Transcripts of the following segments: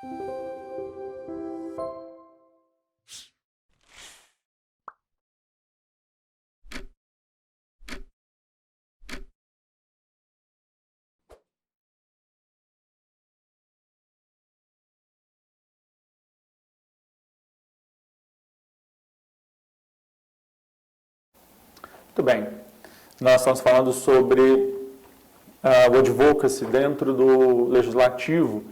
Muito bem, nós estamos falando sobre o advocacy dentro do legislativo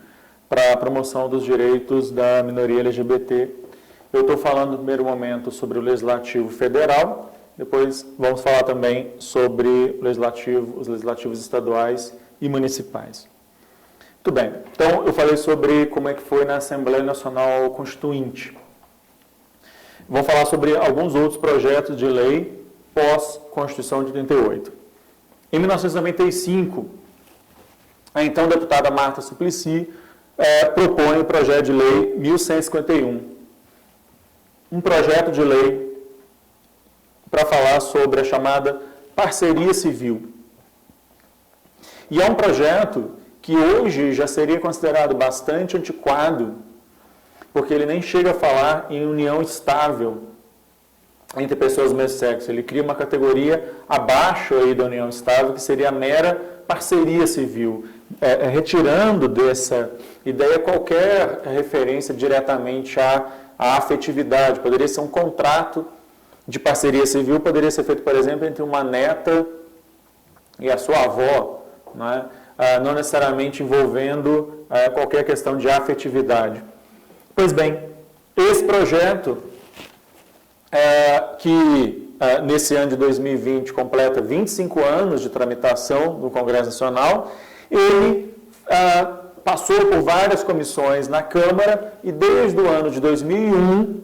para a promoção dos direitos da minoria LGBT. Eu estou falando no primeiro momento sobre o legislativo federal, depois vamos falar também sobre os legislativos estaduais e municipais. Muito bem, então eu falei sobre como é que foi na Assembleia Nacional Constituinte. Vou falar sobre alguns outros projetos de lei pós-Constituição de 88. Em 1995, a então deputada Marta Suplicy propõe o projeto de lei 1151. Um projeto de lei para falar sobre a chamada parceria civil. E é um projeto que hoje já seria considerado bastante antiquado, porque ele nem chega a falar em união estável entre pessoas do mesmo sexo. Ele cria uma categoria abaixo aí da união estável, que seria a mera parceria civil, retirando dessa ideia qualquer referência diretamente à afetividade. Poderia ser um contrato de parceria civil, poderia ser feito, por exemplo, entre uma neta e a sua avó, não necessariamente envolvendo qualquer questão de afetividade. Pois bem, esse projeto que nesse ano de 2020 completa 25 anos de tramitação no Congresso Nacional, ele passou por várias comissões na Câmara e desde o ano de 2001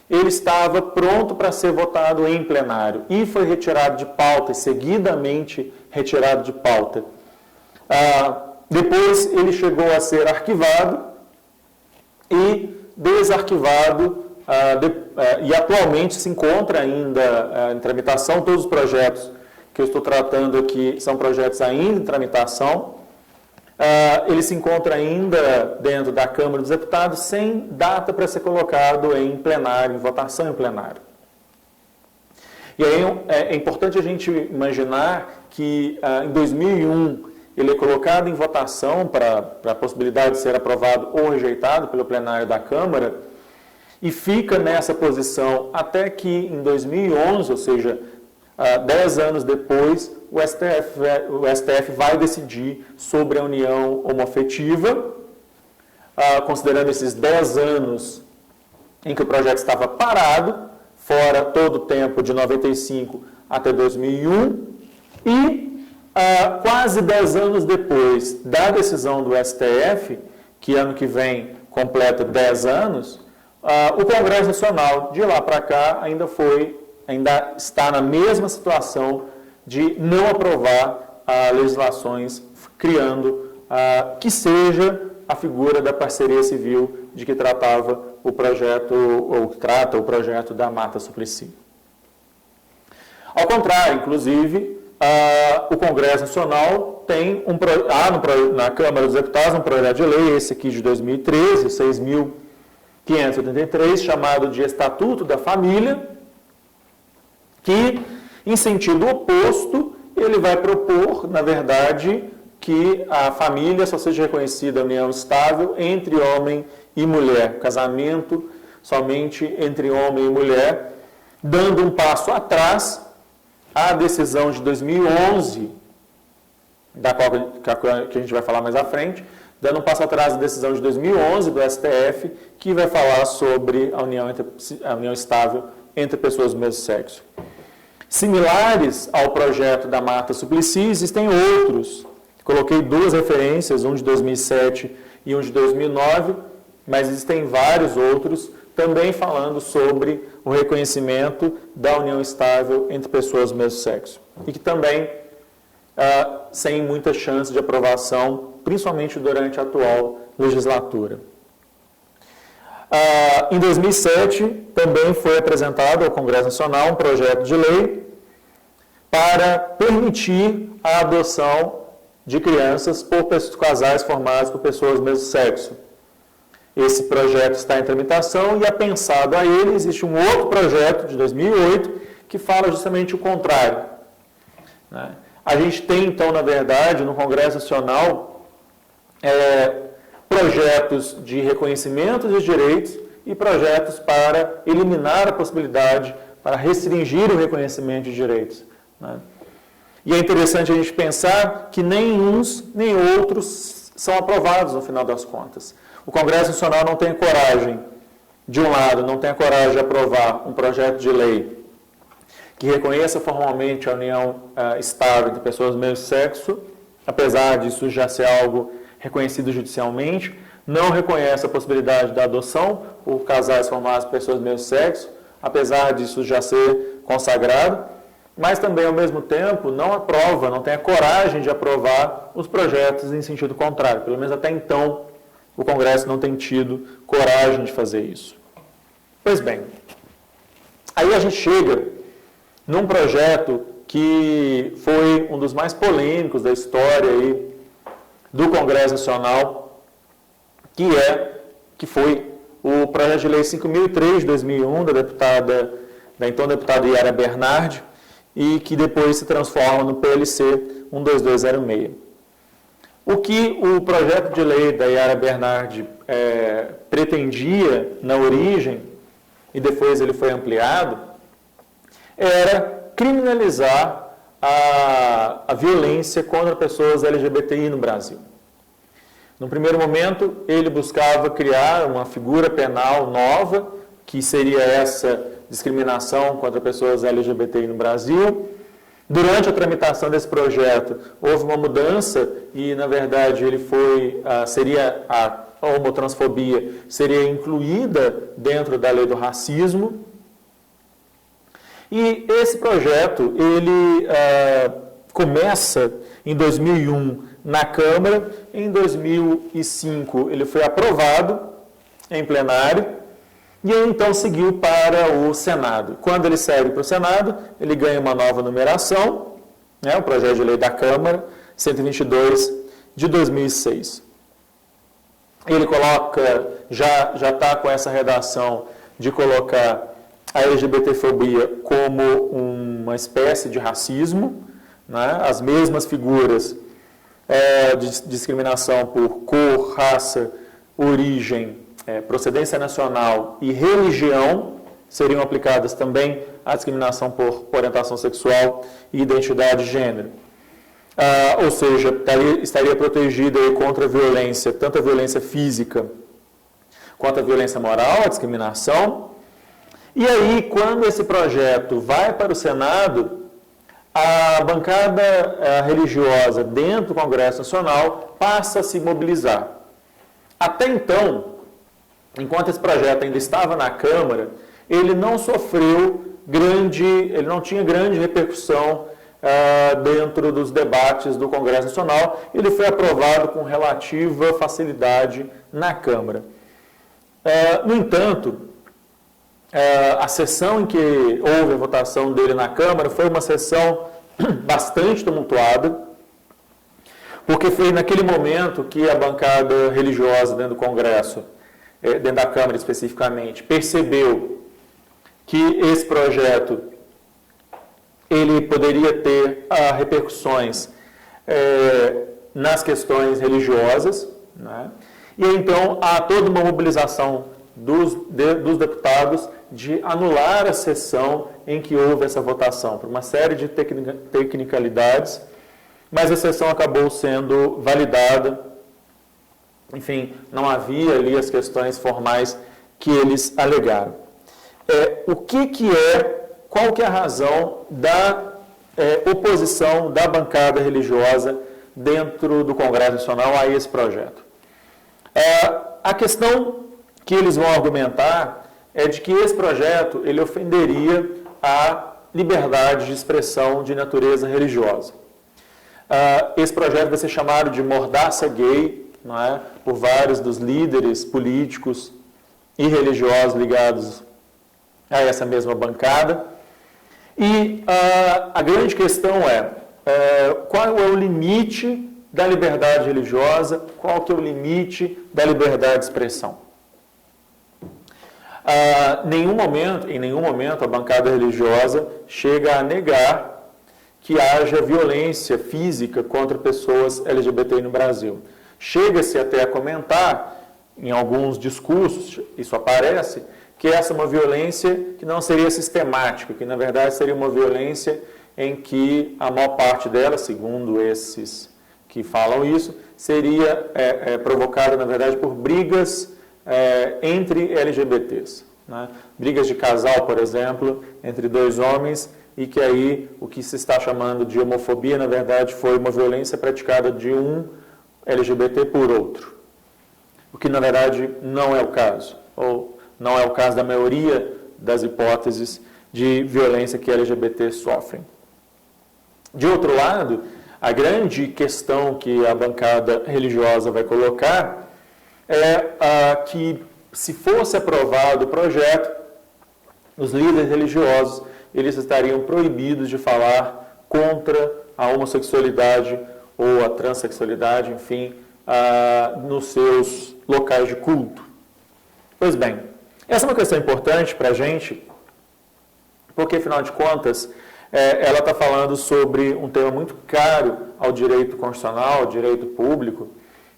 ele estava pronto para ser votado em plenário e foi retirado de pauta, seguidamente retirado de pauta. Depois ele chegou a ser arquivado e desarquivado e atualmente se encontra ainda em tramitação. Todos os projetos que eu estou tratando aqui são projetos ainda em tramitação. Ele se encontra ainda dentro da Câmara dos Deputados sem data para ser colocado em plenário, em votação em plenário. E aí é importante a gente imaginar que em 2001 ele é colocado em votação para a possibilidade de ser aprovado ou rejeitado pelo plenário da Câmara, e fica nessa posição até que em 2011, ou seja, 10 anos depois, o STF vai decidir sobre a união homoafetiva, considerando esses 10 anos em que o projeto estava parado, fora todo o tempo de 95 até 2001, e quase 10 anos depois da decisão do STF, que ano que vem completa 10 anos, o Congresso Nacional, de lá para cá, ainda está na mesma situação de não aprovar legislações criando que seja a figura da parceria civil de que tratava o projeto, ou trata o projeto da Marta Suplicy. Ao contrário, inclusive, o Congresso Nacional tem na Câmara dos Deputados um projeto de lei, esse aqui de 2013, 6.583, chamado de Estatuto da Família, que, em sentido oposto, ele vai propor, na verdade, que a família só seja reconhecida união estável entre homem e mulher, casamento somente entre homem e mulher, dando um passo atrás à decisão de 2011, da qual que a gente vai falar mais à frente, dando um passo atrás à decisão de 2011 do STF, que vai falar sobre a união estável entre pessoas do mesmo sexo. Similares ao projeto da Marta Suplicy, existem outros. Coloquei duas referências, um de 2007 e um de 2009, mas existem vários outros também falando sobre o reconhecimento da união estável entre pessoas do mesmo sexo. E que também, sem muita chance de aprovação, principalmente durante a atual legislatura. Em 2007, também foi apresentado ao Congresso Nacional um projeto de lei para permitir a adoção de crianças por casais formados por pessoas do mesmo sexo. Esse projeto está em tramitação e, apensado a ele, existe um outro projeto de 2008 que fala justamente o contrário, né? A gente tem, então, na verdade, no Congresso Nacional, projetos de reconhecimento de direitos e projetos para eliminar a possibilidade, para restringir o reconhecimento de direitos, né? E é interessante a gente pensar que nem uns nem outros são aprovados no final das contas. O Congresso Nacional não tem coragem, de um lado, não tem a coragem de aprovar um projeto de lei que reconheça formalmente a união estável entre pessoas do mesmo sexo, apesar disso já ser algo reconhecido judicialmente, não reconhece a possibilidade da adoção por casais formados por pessoas do mesmo sexo, apesar disso já ser consagrado, mas também, ao mesmo tempo, não aprova, não tem a coragem de aprovar os projetos em sentido contrário. Pelo menos até então, o Congresso não tem tido coragem de fazer isso. Pois bem, aí a gente chega num projeto que foi um dos mais polêmicos da história aí do Congresso Nacional, que foi o projeto de lei 5.003 de 2001, da então deputada Yara Bernardi, e que depois se transforma no PLC 12206. O que o projeto de lei da Yara Bernardi pretendia na origem, e depois ele foi ampliado, era criminalizar a violência contra pessoas LGBTI no Brasil. No primeiro momento, ele buscava criar uma figura penal nova, que seria essa discriminação contra pessoas LGBTI no Brasil. Durante a tramitação desse projeto, houve uma mudança e, na verdade, seria a homotransfobia seria incluída dentro da lei do racismo. E esse projeto, ele começa em 2001 na Câmara, em 2005 ele foi aprovado em plenário, e aí, então, seguiu para o Senado. Quando ele segue para o Senado, ele ganha uma nova numeração, né, o projeto de lei da Câmara, 122 de 2006. Ele coloca, já está com essa redação de colocar a LGBTfobia como uma espécie de racismo, né, as mesmas figuras de discriminação por cor, raça, origem, procedência nacional e religião seriam aplicadas também à discriminação por orientação sexual e identidade de gênero. Ou seja, estaria protegida contra a violência, tanto a violência física quanto a violência moral, a discriminação. E aí, quando esse projeto vai para o Senado, a bancada religiosa dentro do Congresso Nacional passa a se mobilizar. Até então, enquanto esse projeto ainda estava na Câmara, ele não ele não tinha grande repercussão dentro dos debates do Congresso Nacional. Ele foi aprovado com relativa facilidade na Câmara. No entanto, a sessão em que houve a votação dele na Câmara foi uma sessão bastante tumultuada, porque foi naquele momento que a bancada religiosa dentro do Congresso, dentro da Câmara especificamente, percebeu que esse projeto ele poderia ter repercussões nas questões religiosas, né? E então há toda uma mobilização dos deputados de anular a sessão em que houve essa votação, por uma série de tecnicalidades, mas a sessão acabou sendo validada. Enfim, não havia ali as questões formais que eles alegaram. Qual que é a razão da oposição da bancada religiosa dentro do Congresso Nacional a esse projeto? A questão que eles vão argumentar é de que esse projeto ele ofenderia a liberdade de expressão de natureza religiosa. Esse projeto vai ser chamado de mordaça gay, não é? Por vários dos líderes políticos e religiosos ligados a essa mesma bancada. E a grande questão qual é o limite da liberdade religiosa, qual que é o limite da liberdade de expressão? Em nenhum momento a bancada religiosa chega a negar que haja violência física contra pessoas LGBTI no Brasil. Chega-se até a comentar, em alguns discursos, isso aparece, que essa é uma violência que não seria sistemática, que na verdade seria uma violência em que a maior parte dela, segundo esses que falam isso, seria provocada, na verdade, por brigas entre LGBTs. Né? Brigas de casal, por exemplo, entre dois homens, e que aí o que se está chamando de homofobia, na verdade, foi uma violência praticada de um LGBT por outro. O que, na verdade, não é o caso, ou não é o caso da maioria das hipóteses de violência que LGBTs sofrem. De outro lado, a grande questão que a bancada religiosa vai colocar é que, se fosse aprovado o projeto, os líderes religiosos eles estariam proibidos de falar contra a homossexualidade ou a transexualidade, enfim, nos seus locais de culto. Pois bem, essa é uma questão importante para a gente, porque, afinal de contas, ela está falando sobre um tema muito caro ao direito constitucional, ao direito público,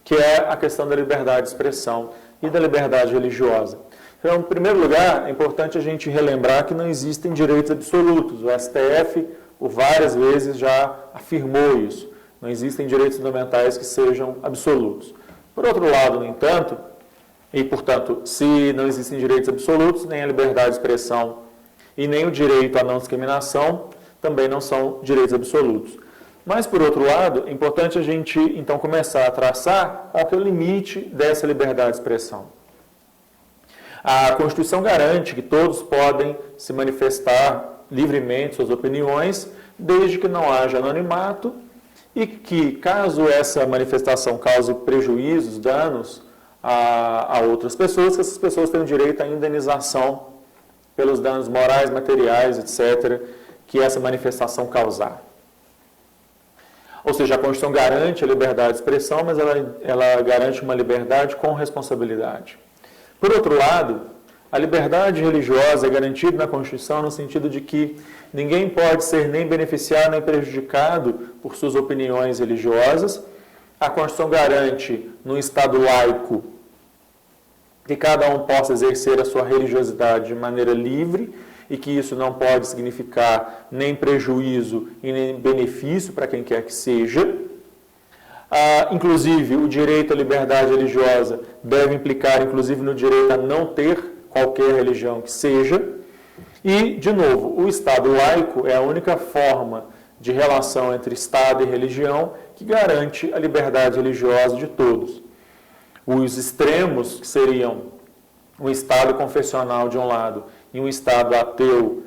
que é a questão da liberdade de expressão e da liberdade religiosa. Então, em primeiro lugar, é importante a gente relembrar que não existem direitos absolutos. O STF, por várias vezes, já afirmou isso. Não existem direitos fundamentais que sejam absolutos. Por outro lado, no entanto, e, portanto, se não existem direitos absolutos, nem a liberdade de expressão e nem o direito à não discriminação também não são direitos absolutos. Mas, por outro lado, é importante a gente, então, começar a traçar qual que é o limite dessa liberdade de expressão. A Constituição garante que todos podem se manifestar livremente suas opiniões, desde que não haja anonimato e que, caso essa manifestação cause prejuízos, danos a outras pessoas, que essas pessoas tenham direito à indenização pelos danos morais, materiais, etc., que essa manifestação causar. Ou seja, a Constituição garante a liberdade de expressão, mas ela garante uma liberdade com responsabilidade. Por outro lado, a liberdade religiosa é garantida na Constituição no sentido de que ninguém pode ser nem beneficiado nem prejudicado por suas opiniões religiosas. A Constituição garante, num Estado laico, que cada um possa exercer a sua religiosidade de maneira livre e que isso não pode significar nem prejuízo e nem benefício para quem quer que seja. Inclusive, o direito à liberdade religiosa deve implicar, inclusive, no direito a não ter qualquer religião que seja. E, de novo, o Estado laico é a única forma de relação entre Estado e religião que garante a liberdade religiosa de todos. Os extremos, que seriam um Estado confessional de um lado e um Estado ateu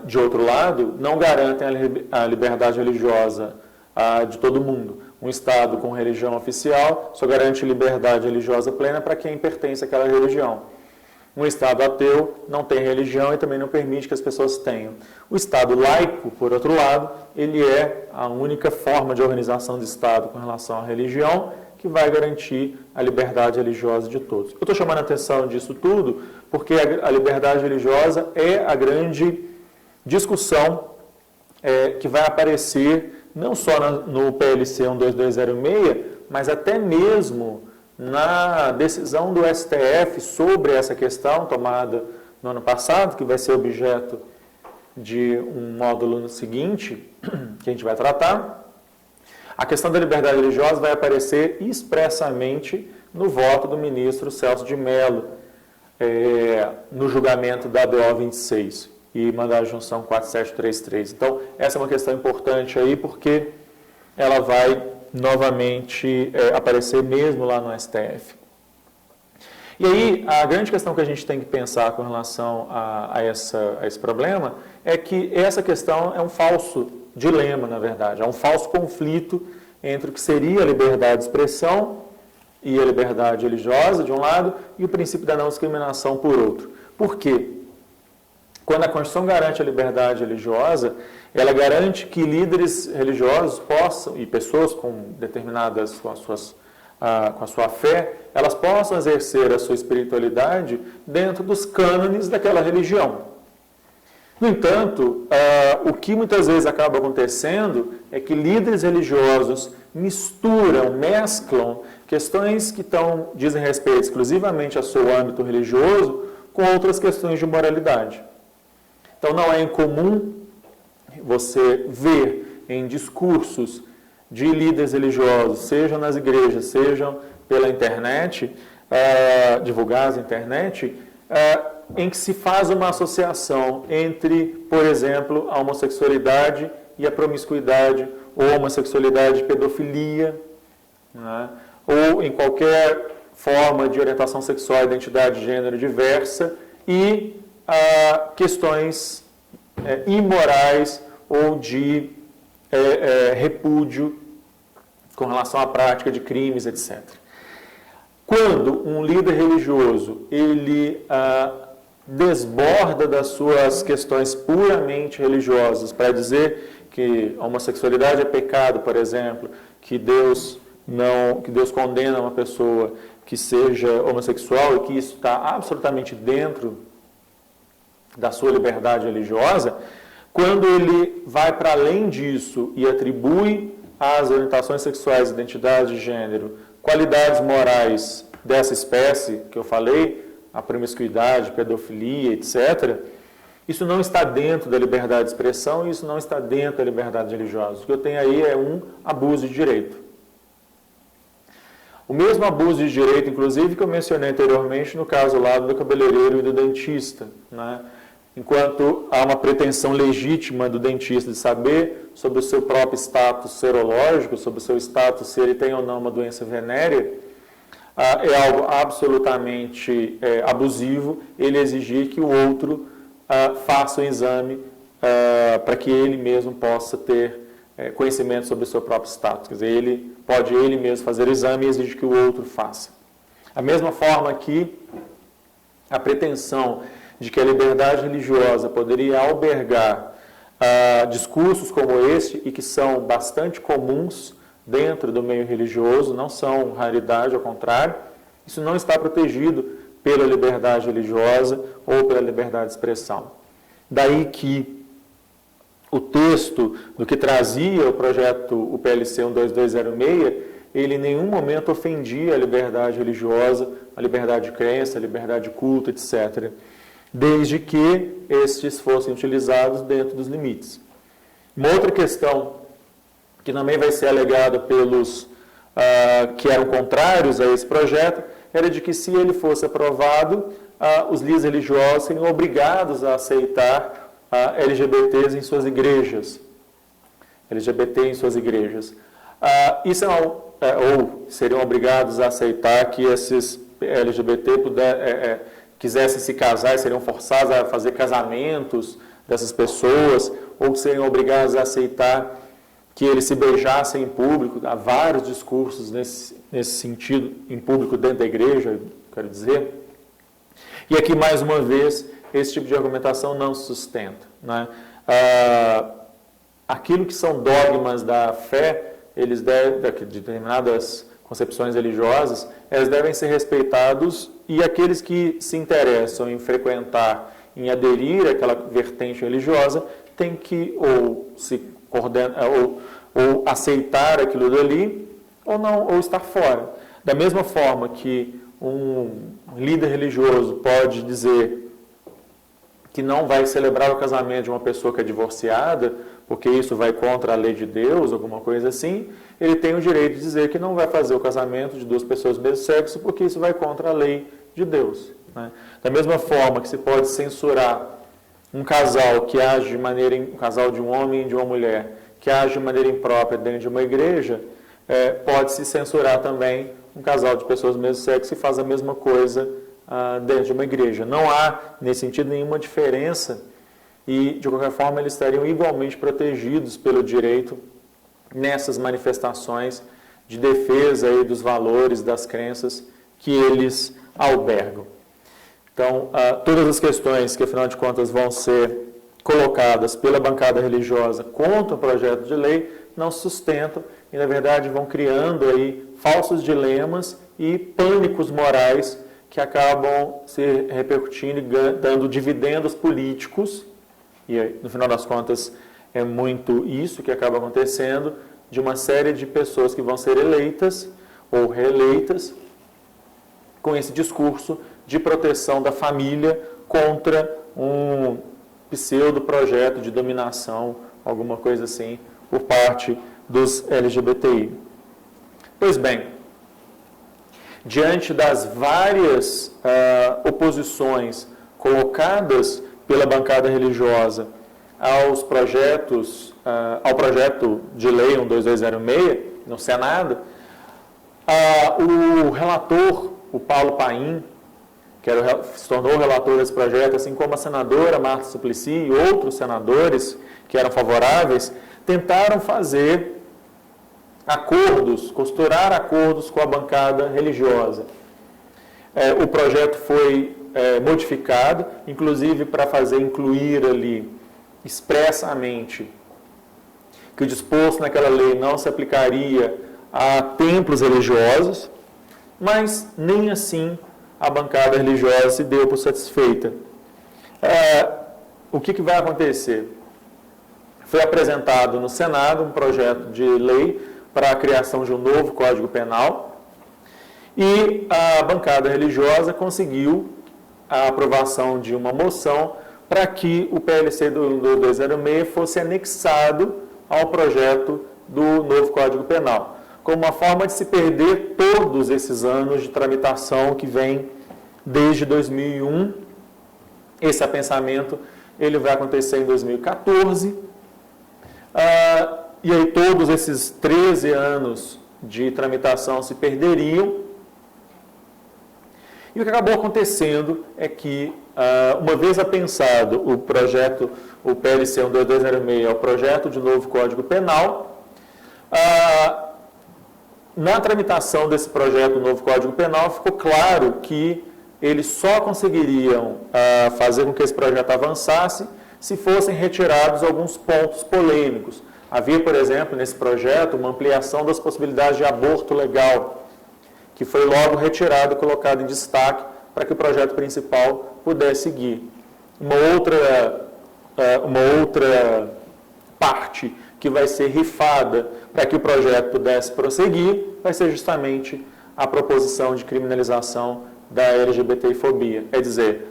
de outro lado, não garantem a liberdade religiosa de todo mundo. Um Estado com religião oficial só garante liberdade religiosa plena para quem pertence àquela religião. Um Estado ateu não tem religião e também não permite que as pessoas tenham. O Estado laico, por outro lado, ele é a única forma de organização do Estado com relação à religião que vai garantir a liberdade religiosa de todos. Eu estou chamando a atenção disso tudo porque a liberdade religiosa é a grande discussão que vai aparecer não só no PLC 12206, mas até mesmo na decisão do STF sobre essa questão tomada no ano passado, que vai ser objeto de um módulo no seguinte, que a gente vai tratar. A questão da liberdade religiosa vai aparecer expressamente no voto do ministro Celso de Mello, no julgamento da BO 26 e mandado de junção 4733. Então, essa é uma questão importante aí, porque ela vai novamente aparecer mesmo lá no STF. E aí, a grande questão que a gente tem que pensar com relação a esse problema é que essa questão é um falso dilema, na verdade, é um falso conflito entre o que seria a liberdade de expressão e a liberdade religiosa, de um lado, e o princípio da não discriminação, por outro. Por quê? Quando a Constituição garante a liberdade religiosa, ela garante que líderes religiosos possam, e pessoas com determinadas, com as suas com a sua fé, elas possam exercer a sua espiritualidade dentro dos cânones daquela religião. No entanto, o que muitas vezes acaba acontecendo é que líderes religiosos mesclam questões que dizem respeito exclusivamente ao seu âmbito religioso com outras questões de moralidade. Então, não é incomum você ver em discursos de líderes religiosos, sejam nas igrejas, sejam pela internet, divulgados na internet, em que se faz uma associação entre, por exemplo, a homossexualidade e a promiscuidade, ou a homossexualidade e pedofilia, né? Ou em qualquer forma de orientação sexual, identidade de gênero diversa, e questões imorais ou de repúdio com relação à prática de crimes, etc. Quando um líder religioso ele desborda das suas questões puramente religiosas para dizer que a homossexualidade é pecado, por exemplo, que Deus condena uma pessoa que seja homossexual e que isso está absolutamente dentro da sua liberdade religiosa, quando ele vai para além disso e atribui às orientações sexuais, identidade de gênero, qualidades morais dessa espécie que eu falei, a promiscuidade, pedofilia, etc., isso não está dentro da liberdade de expressão e isso não está dentro da liberdade religiosa. O que eu tenho aí é um abuso de direito. O mesmo abuso de direito, inclusive, que eu mencionei anteriormente no caso lá do cabeleireiro e do dentista, né? Enquanto há uma pretensão legítima do dentista de saber sobre o seu próprio status serológico, sobre o seu status, se ele tem ou não uma doença venérea, é algo absolutamente abusivo ele exigir que o outro faça um exame para que ele mesmo possa ter conhecimento sobre o seu próprio status. Quer dizer, ele mesmo fazer o exame e exige que o outro faça. A mesma forma que a pretensão de que a liberdade religiosa poderia albergar discursos como este e que são bastante comuns dentro do meio religioso, não são raridade, ao contrário, isso não está protegido pela liberdade religiosa ou pela liberdade de expressão. Daí que o texto do que trazia o projeto, o PLC 12206, ele em nenhum momento ofendia a liberdade religiosa, a liberdade de crença, a liberdade de culto, etc., desde que estes fossem utilizados dentro dos limites. Uma outra questão que também vai ser alegada pelos que eram contrários a esse projeto, era de que se ele fosse aprovado, os líderes religiosos seriam obrigados a aceitar LGBTs em suas igrejas. LGBT em suas igrejas. Isso ou seriam obrigados a aceitar que esses LGBT quisessem se casar e seriam forçados a fazer casamentos dessas pessoas, ou que seriam obrigados a aceitar que eles se beijassem em público. Há vários discursos nesse sentido, em público dentro da igreja, quero dizer. E aqui, mais uma vez, esse tipo de argumentação não se sustenta, né? Aquilo que são dogmas da fé, eles devem, de determinadas concepções religiosas, eles devem ser respeitados, e aqueles que se interessam em frequentar, em aderir àquela vertente religiosa, têm que ou se coordenar, ou aceitar aquilo dali, ou não, ou estar fora. Da mesma forma que um líder religioso pode dizer que não vai celebrar o casamento de uma pessoa que é divorciada, porque isso vai contra a lei de Deus, alguma coisa assim, ele tem o direito de dizer que não vai fazer o casamento de duas pessoas do mesmo sexo, porque isso vai contra a lei de Deus, né? Da mesma forma que se pode censurar um casal que age de maneira, um casal de um homem e de uma mulher, que age de maneira imprópria dentro de uma igreja, pode-se censurar também um casal de pessoas do mesmo sexo que faz a mesma coisa dentro de uma igreja. Não há, nesse sentido, nenhuma diferença e, de qualquer forma, eles estariam igualmente protegidos pelo direito nessas manifestações de defesa aí dos valores, das crenças que eles albergam. Então, todas as questões que, afinal de contas, vão ser colocadas pela bancada religiosa contra o projeto de lei não se sustentam e, na verdade, vão criando aí falsos dilemas e pânicos morais que acabam se repercutindo e dando dividendos políticos, e no final das contas é muito isso que acaba acontecendo, de uma série de pessoas que vão ser eleitas ou reeleitas com esse discurso de proteção da família contra um pseudo-projeto de dominação, alguma coisa assim, por parte dos LGBTI. Pois bem, diante das várias oposições colocadas pela bancada religiosa aos projetos, ao projeto de lei 12206 no Senado, o relator, o Paulo Paim, que se tornou relator desse projeto, assim como a senadora Marta Suplicy e outros senadores que eram favoráveis, tentaram fazer acordos, costurar acordos com a bancada religiosa. O projeto foi modificado, inclusive para incluir ali expressamente que o disposto naquela lei não se aplicaria a templos religiosos, mas nem assim a bancada religiosa se deu por satisfeita. O que vai acontecer? Foi apresentado no Senado um projeto de lei para a criação de um novo Código Penal e a bancada religiosa conseguiu a aprovação de uma moção para que o PLC do 206 fosse anexado ao projeto do novo Código Penal, como uma forma de se perder todos esses anos de tramitação que vem desde 2001. Esse apensamento ele vai acontecer em 2014, e aí todos esses 13 anos de tramitação se perderiam. E o que acabou acontecendo é que, uma vez apensado o projeto, o PLC 12206, o projeto de novo Código Penal, na tramitação desse projeto do novo Código Penal, ficou claro que eles só conseguiriam fazer com que esse projeto avançasse se fossem retirados alguns pontos polêmicos. Havia, por exemplo, nesse projeto, uma ampliação das possibilidades de aborto legal, que foi logo retirado e colocado em destaque para que o projeto principal pudesse seguir. Uma outra parte que vai ser rifada para que o projeto pudesse prosseguir vai ser justamente a proposição de criminalização da LGBTfobia. É dizer,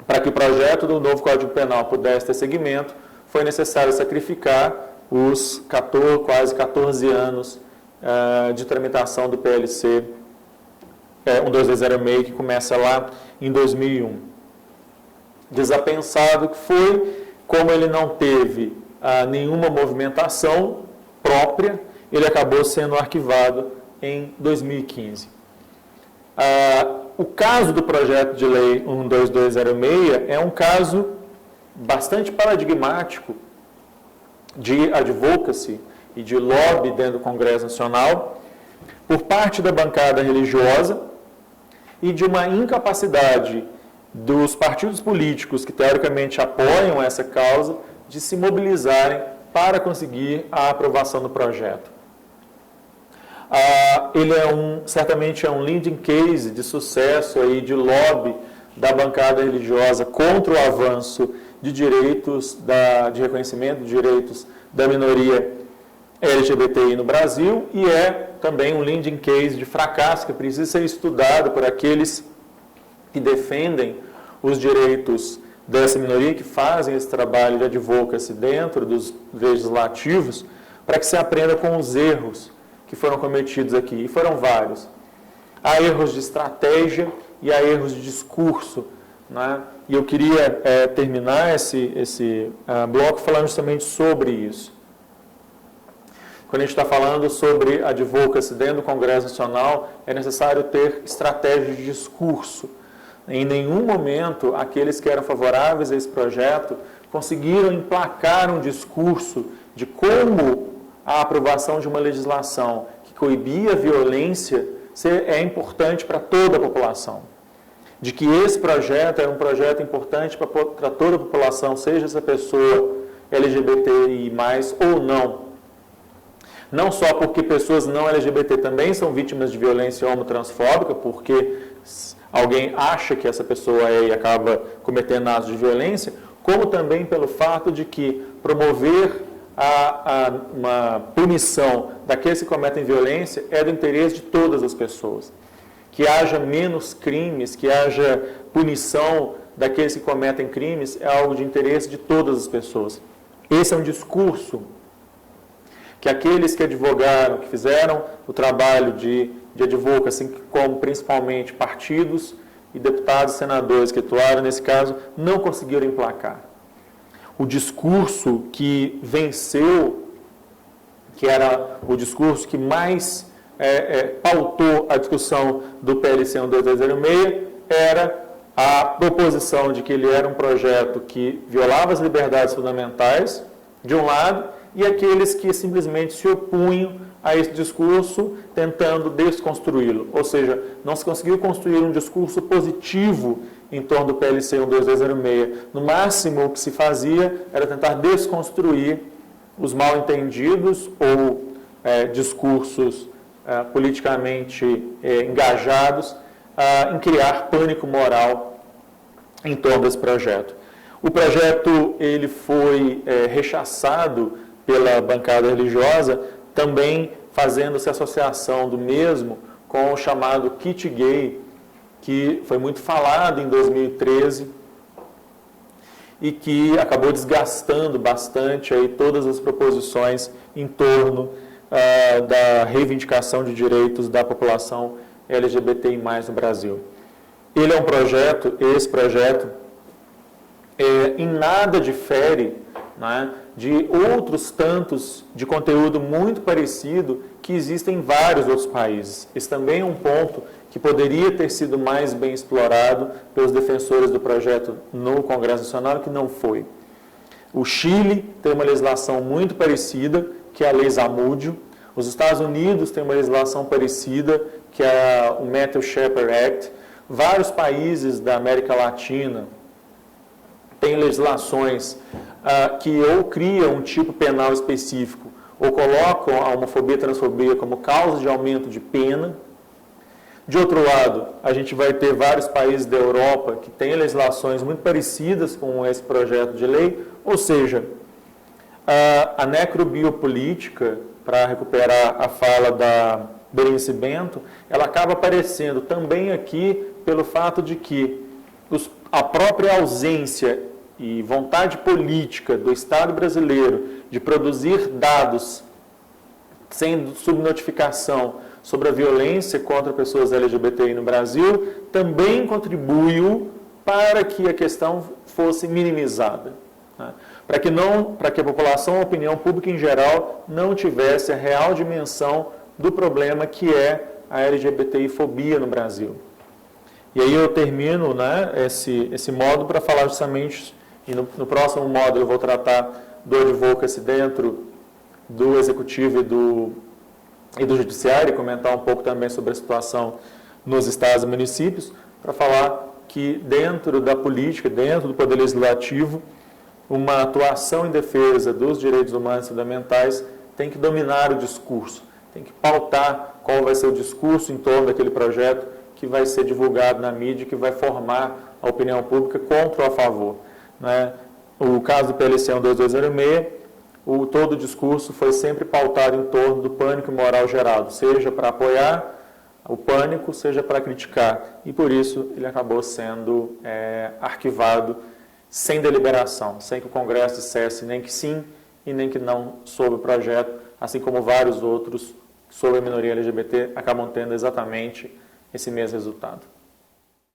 para que o projeto do novo Código Penal pudesse ter seguimento, foi necessário sacrificar os quase 14 anos de tramitação do PLC 12206, que começa lá em 2001. Desapensado que foi, como ele não teve nenhuma movimentação própria, ele acabou sendo arquivado em 2015. O caso do projeto de lei 12206 é um caso bastante paradigmático de advocacy e de lobby dentro do Congresso Nacional por parte da bancada religiosa e de uma incapacidade dos partidos políticos que teoricamente apoiam essa causa de se mobilizarem para conseguir a aprovação do projeto. Ele certamente é um leading case de sucesso aí de lobby da bancada religiosa contra o avanço de direitos, de reconhecimento de direitos da minoria LGBTI no Brasil, e é também um leading case de fracasso que precisa ser estudado por aqueles que defendem os direitos dessa minoria, que fazem esse trabalho de advocacy dentro dos legislativos, para que se aprenda com os erros que foram cometidos aqui, e foram vários. Há erros de estratégia e há erros de discurso, né? E eu queria terminar esse bloco falando justamente sobre isso. Quando a gente está falando sobre advocacy dentro do Congresso Nacional, é necessário ter estratégia de discurso. Em nenhum momento, aqueles que eram favoráveis a esse projeto conseguiram emplacar um discurso de como a aprovação de uma legislação que coibia a violência é importante para toda a população. De que esse projeto era um projeto importante para toda a população, seja essa pessoa LGBTI+, ou não. não só porque pessoas não LGBT também são vítimas de violência homotransfóbica, porque alguém acha que essa pessoa é e acaba cometendo atos de violência, como também pelo fato de que promover uma punição daqueles que cometem violência é do interesse de todas as pessoas. Que haja menos crimes, que haja punição daqueles que cometem crimes é algo de interesse de todas as pessoas. Esse é um discurso que aqueles que advogaram, que fizeram o trabalho de advocacy, como principalmente partidos e deputados e senadores que atuaram nesse caso, não conseguiram emplacar. O discurso que venceu, que era o discurso que mais pautou a discussão do PLC 12206, era a proposição de que ele era um projeto que violava as liberdades fundamentais, de um lado, e aqueles que simplesmente se opunham a esse discurso, tentando desconstruí-lo. Ou seja, não se conseguiu construir um discurso positivo em torno do PLC 12206. No máximo, o que se fazia era tentar desconstruir os mal-entendidos ou discursos politicamente engajados em criar pânico moral em torno desse projeto. O projeto ele foi rechaçado pela bancada religiosa, também fazendo-se associação do mesmo com o chamado kit gay, que foi muito falado em 2013 e que acabou desgastando bastante aí todas as proposições em torno da reivindicação de direitos da população LGBTI+, no Brasil. Ele é um projeto, esse projeto, em nada difere, né, de outros tantos de conteúdo muito parecido que existem em vários outros países. Esse também é um ponto que poderia ter sido mais bem explorado pelos defensores do projeto no Congresso Nacional, que não foi. O Chile tem uma legislação muito parecida, que é a Lei Zamúdio. Os Estados Unidos têm uma legislação parecida, que é o Matthew Shepard Act. Vários países da América Latina têm legislações que ou criam um tipo penal específico ou colocam a homofobia e transfobia como causa de aumento de pena. De outro lado, a gente vai ter vários países da Europa que têm legislações muito parecidas com esse projeto de lei, ou seja, a necrobiopolítica, para recuperar a fala da Berenice Bento, ela acaba aparecendo também aqui pelo fato de que a própria ausência e vontade política do Estado brasileiro de produzir dados sem subnotificação sobre a violência contra pessoas LGBTI no Brasil também contribuiu para que a questão fosse minimizada, né? Para que a população, a opinião pública em geral, não tivesse a real dimensão do problema que é a LGBTI-fobia no Brasil. E aí eu termino, né, esse módulo para falar justamente, e no próximo módulo eu vou tratar do advocacy dentro do Executivo e do Judiciário, e comentar um pouco também sobre a situação nos estados e municípios, para falar que dentro da política, dentro do Poder Legislativo, uma atuação em defesa dos direitos humanos fundamentais tem que dominar o discurso, tem que pautar qual vai ser o discurso em torno daquele projeto que vai ser divulgado na mídia, que vai formar a opinião pública contra ou a favor, né? O caso do PLC 12206, todo o discurso foi sempre pautado em torno do pânico moral gerado, seja para apoiar o pânico, seja para criticar, e por isso ele acabou sendo arquivado sem deliberação, sem que o Congresso dissesse nem que sim e nem que não sobre o projeto, assim como vários outros sobre a minoria LGBT acabam tendo exatamente esse mesmo resultado.